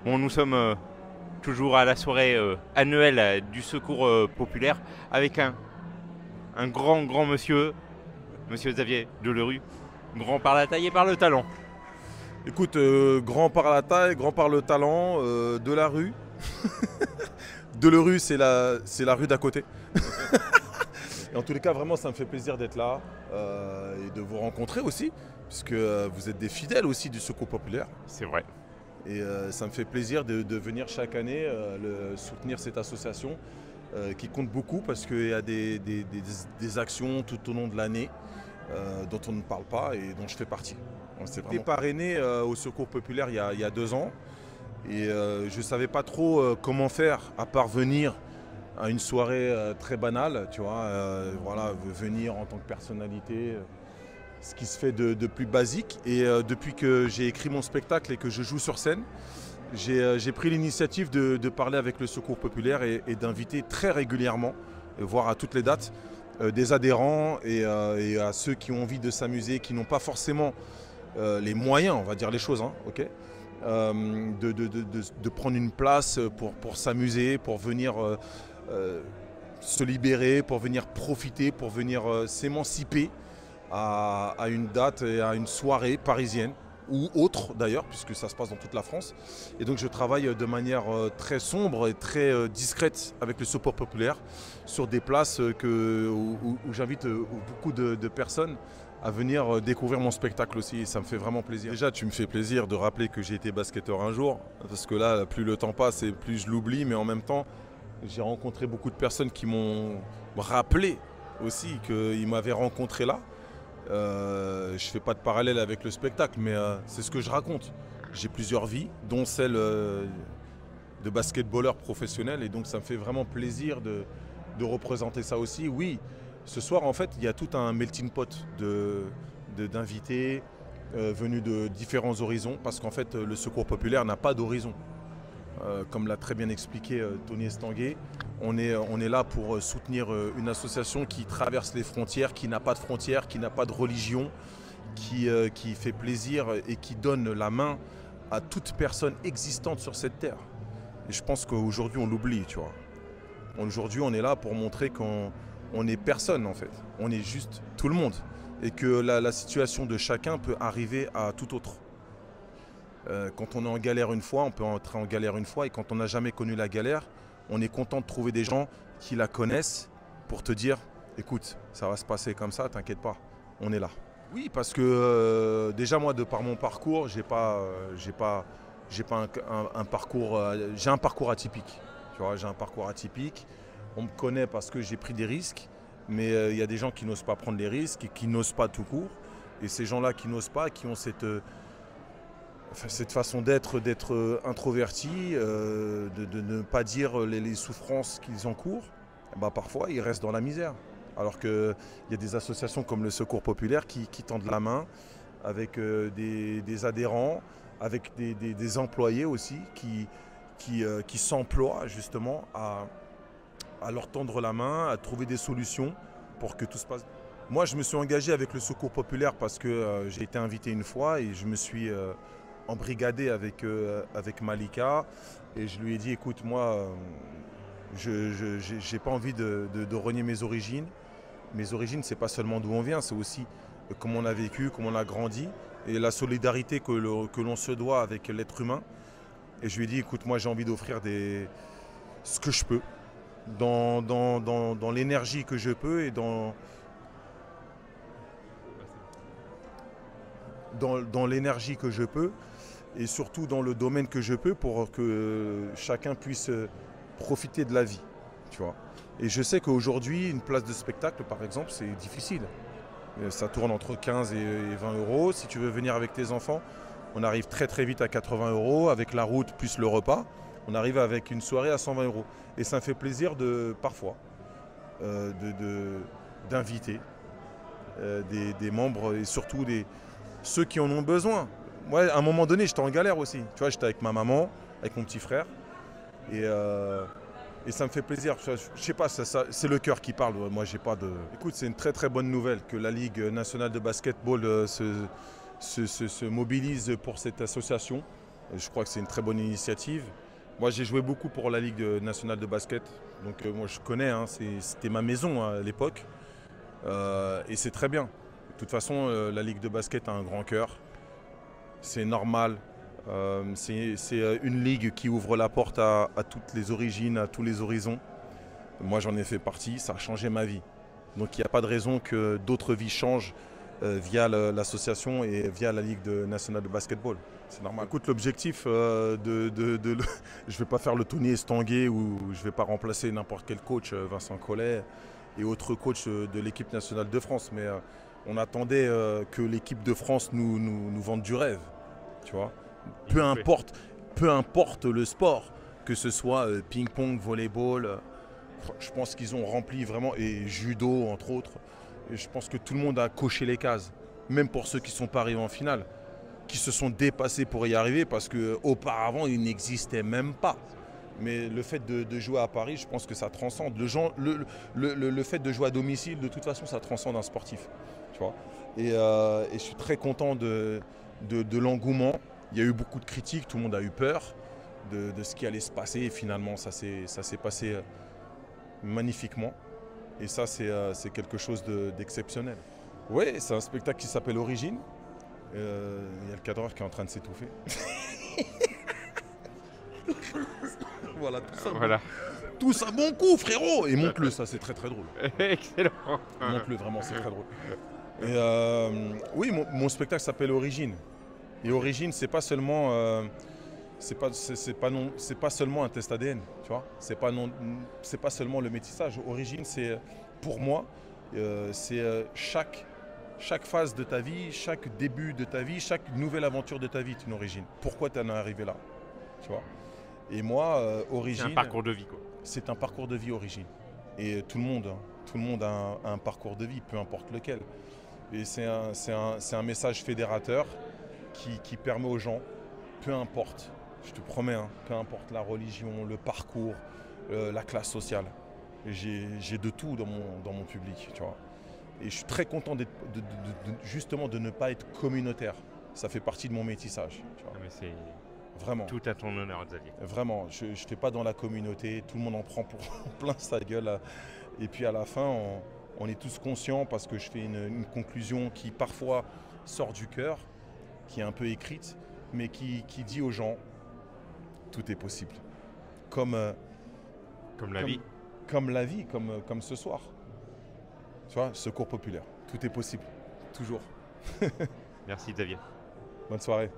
Bon, nous sommes toujours à la soirée annuelle du Secours populaire avec un grand monsieur, monsieur Xavier Delerue, grand par la taille et par le talent. Écoute, grand par la taille, grand par le talent, de la rue. De la rue, c'est la rue d'à côté. Et en tous les cas, vraiment, ça me fait plaisir d'être là et de vous rencontrer aussi, puisque vous êtes des fidèles aussi du Secours populaire. C'est vrai. Et ça me fait plaisir de venir chaque année soutenir cette association qui compte beaucoup parce qu'il y a des actions tout au long de l'année dont on ne parle pas et dont je fais partie. J'ai été parrainé au Secours populaire il y a 2 ans et je ne savais pas trop comment faire à part venir à une soirée très banale, tu vois, voilà, venir en tant que personnalité, ce qui se fait de plus basique. Et depuis que j'ai écrit mon spectacle et que je joue sur scène, j'ai pris l'initiative de parler avec le Secours populaire et d'inviter très régulièrement, voire à toutes les dates, des adhérents et à ceux qui ont envie de s'amuser, qui n'ont pas forcément les moyens, on va dire les choses, hein, ok, de prendre une place pour s'amuser, pour venir se libérer, pour venir profiter, pour venir s'émanciper à une date et à une soirée parisienne ou autre d'ailleurs, puisque ça se passe dans toute la France. Et donc je travaille de manière très sombre et très discrète avec le Secours populaire sur des places où j'invite beaucoup de personnes à venir découvrir mon spectacle aussi, et ça me fait vraiment plaisir. Déjà, tu me fais plaisir de rappeler que j'ai été basketteur un jour, parce que là, plus le temps passe et plus je l'oublie, mais en même temps, j'ai rencontré beaucoup de personnes qui m'ont rappelé aussi qu'ils m'avaient rencontré là. Je ne fais pas de parallèle avec le spectacle, mais c'est ce que je raconte. J'ai plusieurs vies, dont celle de basketballeur professionnel, et donc ça me fait vraiment plaisir de représenter ça aussi. Oui, ce soir, en fait, il y a tout un melting pot d'invités venus de différents horizons, parce qu'en fait, le Secours populaire n'a pas d'horizon. Comme l'a très bien expliqué Tony Estanguet, on est là pour soutenir une association qui traverse les frontières, qui n'a pas de frontières, qui n'a pas de religion, qui fait plaisir et qui donne la main à toute personne existante sur cette terre. Et je pense qu'aujourd'hui, on l'oublie, tu vois. Aujourd'hui, on est là pour montrer qu'on est personne, en fait. On est juste tout le monde. Et que la situation de chacun peut arriver à tout autre. Quand on est en galère une fois, on peut entrer en galère une fois, et quand on n'a jamais connu la galère, on est content de trouver des gens qui la connaissent pour te dire écoute, ça va se passer comme ça, t'inquiète pas, on est là. Oui, parce que déjà moi, de par mon parcours, j'ai un parcours, j'ai un parcours atypique. Tu vois, j'ai un parcours atypique. On me connaît parce que j'ai pris des risques, mais il y a des gens qui n'osent pas prendre les risques et qui n'osent pas tout court. Et ces gens-là qui n'osent pas, qui ont cette façon d'être introverti, de ne pas dire les souffrances qu'ils encourent, bah parfois ils restent dans la misère. Alors qu'il y a des associations comme le Secours populaire qui tendent la main avec des adhérents, avec des employés aussi qui s'emploient justement à leur tendre la main, à trouver des solutions pour que tout se passe. Moi, je me suis engagé avec le Secours populaire parce que j'ai été invité une fois et je me suis embrigadé avec Malika, et je lui ai dit écoute, moi je n'ai pas envie de renier mes origines. Mes origines, c'est pas seulement d'où on vient, c'est aussi comment on a vécu, comment on a grandi, et la solidarité que l'on se doit avec l'être humain. Et je lui ai dit écoute, moi j'ai envie d'offrir ce que je peux dans l'énergie que je peux et dans l'énergie que je peux, et surtout dans le domaine que je peux, pour que chacun puisse profiter de la vie, tu vois. Et je sais qu'aujourd'hui, une place de spectacle, par exemple, c'est difficile. Ça tourne entre 15 et 20 euros. Si tu veux venir avec tes enfants, on arrive très très vite à 80 euros. Avec la route plus le repas, on arrive avec une soirée à 120 euros. Et ça me fait plaisir parfois d'inviter des membres, et surtout ceux qui en ont besoin. Moi, à un moment donné, j'étais en galère aussi. Tu vois, j'étais avec ma maman, avec mon petit frère. Et ça me fait plaisir. Je sais pas, c'est le cœur qui parle. Moi, j'ai pas de. Écoute, c'est une très très bonne nouvelle que la Ligue nationale de basketball se mobilise pour cette association. Je crois que c'est une très bonne initiative. Moi, j'ai joué beaucoup pour la Ligue nationale de basket. Donc, moi, je connais, hein, c'était ma maison à l'époque. Et c'est très bien. De toute façon, la Ligue de basket a un grand cœur. C'est normal. C'est une ligue qui ouvre la porte à toutes les origines, à tous les horizons. Moi, j'en ai fait partie. Ça a changé ma vie. Donc, il n'y a pas de raison que d'autres vies changent via l'association et via la Ligue nationale de basketball. C'est normal. Écoute, l'objectif, je ne vais pas faire le Tony Estanguet ou je ne vais pas remplacer n'importe quel coach, Vincent Collet et autres coachs de l'équipe nationale de France. Mais on attendait que l'équipe de France nous vende du rêve. Tu vois, peu importe le sport, que ce soit ping-pong, volleyball, je pense qu'ils ont rempli vraiment, et judo entre autres. Et je pense que tout le monde a coché les cases, même pour ceux qui ne sont pas arrivés en finale, qui se sont dépassés pour y arriver parce qu'auparavant, ils n'existaient même pas. Mais le fait de jouer à Paris, je pense que ça transcende. Le fait de jouer à domicile, de toute façon, ça transcende un sportif. Tu vois. Et je suis très content de l'engouement. Il y a eu beaucoup de critiques, tout le monde a eu peur de ce qui allait se passer. Et finalement, ça s'est passé magnifiquement. Et ça, c'est quelque chose d'exceptionnel. Oui, c'est un spectacle qui s'appelle Origine. Il y a le cadreur qui est en train de s'étouffer. Voilà, tout ça. Voilà. Tout ça, bon coup, frérot. Et monte-le, ça, c'est très très drôle. Excellent. Monte-le, vraiment, c'est très drôle. Et oui, mon spectacle s'appelle Origine. Et Origine, c'est pas seulement, c'est pas seulement un test ADN, tu vois. C'est pas seulement le métissage. Origine, c'est pour moi, c'est chaque phase de ta vie, chaque début de ta vie, chaque nouvelle aventure de ta vie est une origine. Pourquoi tu en es arrivé là, tu vois. Et moi, origine. C'est un parcours de vie, quoi. C'est un parcours de vie, origine. Et tout le monde a un parcours de vie, peu importe lequel. Et c'est un message fédérateur qui permet aux gens, peu importe, je te promets, hein, peu importe la religion, le parcours, la classe sociale. J'ai de tout dans mon public, tu vois. Et je suis très content justement de ne pas être communautaire. Ça fait partie de mon métissage. Tu vois. Mais c'est vraiment tout à ton honneur, Xavier. Vraiment, je ne fais pas dans la communauté, tout le monde en prend pour plein sa gueule. Et puis à la fin, on est tous conscients parce que je fais une conclusion qui parfois sort du cœur, qui est un peu écrite, mais qui dit aux gens, tout est possible. Comme la vie. Comme la vie, comme ce soir. Tu vois, secours populaire. Tout est possible. Toujours. Merci Xavier. Bonne soirée.